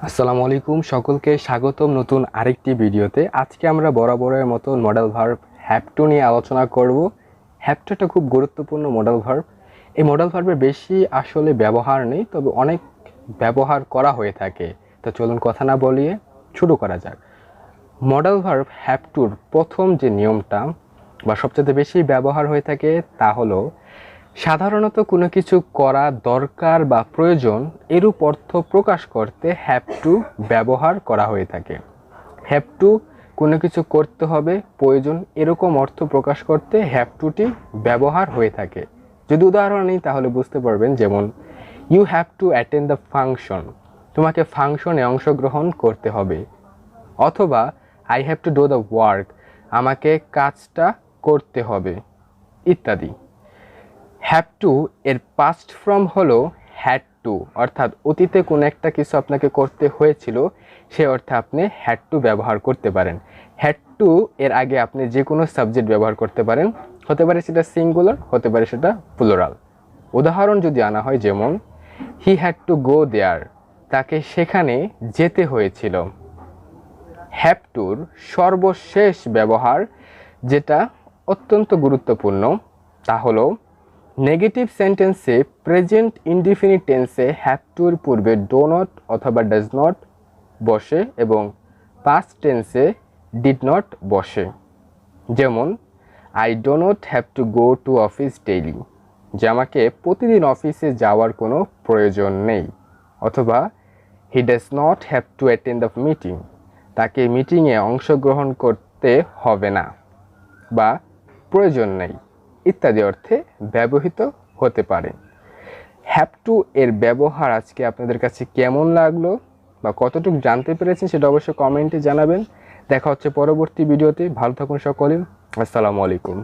আসসালামু আলাইকুম, সকলকে স্বাগতম নতুন আরেকটি ভিডিওতে। আজকে আমরা বরাবরের মতো মডেল ভার্ব হ্যাভ টু নিয়ে আলোচনা করব। হ্যাভ টুটা খুব গুরুত্বপূর্ণ মডেল ভার্ব। এই মডেল ভার্বের বেশি আসলে ব্যবহার নেই, তবে অনেক ব্যবহার করা হয়ে থাকে। তো চলুন কথা না বলিয়ে শুরু করা যাক। মডেল ভার্ব হ্যাভ টুর প্রথম যে নিয়মটা বা সবচেয়ে বেশি ব্যবহার হয়ে থাকে তা হলো সাধারণত কোনো কিছু করা দরকার বা প্রয়োজন এরূপ অর্থ প্রকাশ করতে হ্যাভ টু ব্যবহার করা হয়ে থাকে। হ্যাভ টু কোনো কিছু করতে হবে, প্রয়োজন এরকম অর্থ প্রকাশ করতে হ্যাভ টুটি ব্যবহার হয়ে থাকে। যদি উদাহরণ নিই তাহলে বুঝতে পারবেন, যেমন you have to attend the function, তোমাকে ফাংশনে অংশগ্রহণ করতে হবে। অথবা I have to do the work, আমাকে কাজটা করতে হবে, ইত্যাদি। হ্যাভ টু এর পাস্ট ফর্ম হলো হ্যাড টু, অর্থাৎ অতীতে কোনো একটা কিছু আপনাকে করতে হয়েছিল, সে অর্থে আপনি হ্যাড টু ব্যবহার করতে পারেন। হ্যাড টু এর আগে আপনি যে কোনো সাবজেক্ট ব্যবহার করতে পারেন, হতে পারে সেটা সিঙ্গুলার, হতে পারে সেটা প্লুরাল। উদাহরণ যদি আনা হয়, যেমন হি হ্যাড টু গো দেয়ার, তাকে সেখানে যেতে হয়েছিল। হ্যাভ টুর সর্বশেষ ব্যবহার যেটা অত্যন্ত গুরুত্বপূর্ণ তা হলো নেগেটিভ সেন্টেন্সে প্রেজেন্ট ইনডিফিনিট টেন্সে হ্যাভ টুর পূর্বে ডো নট অথবা ডাজ নট বসে এবং পাস্ট টেন্সে ডিড নট বসে। যেমন I do not have to go to office daily, যে আমাকে প্রতিদিন অফিসে যাওয়ার কোনো প্রয়োজন নেই। অথবা he does not have to attend the meeting, তাকে মিটিংয়ে অংশগ্রহণ করতে হবে না বা প্রয়োজন নেই, ইত্যাদি অর্থে ব্যবহৃত হতে পারে। হ্যাভ টু এর ব্যবহার আজকে আপনাদের কাছে কেমন লাগলো বা কতটুকু জানতে পেরেছেন সেটা অবশ্যই কমেন্টে জানাবেন। দেখা হচ্ছে পরবর্তী ভিডিওতে। ভালো থাকুন সকলে। আসসালামু আলাইকুম।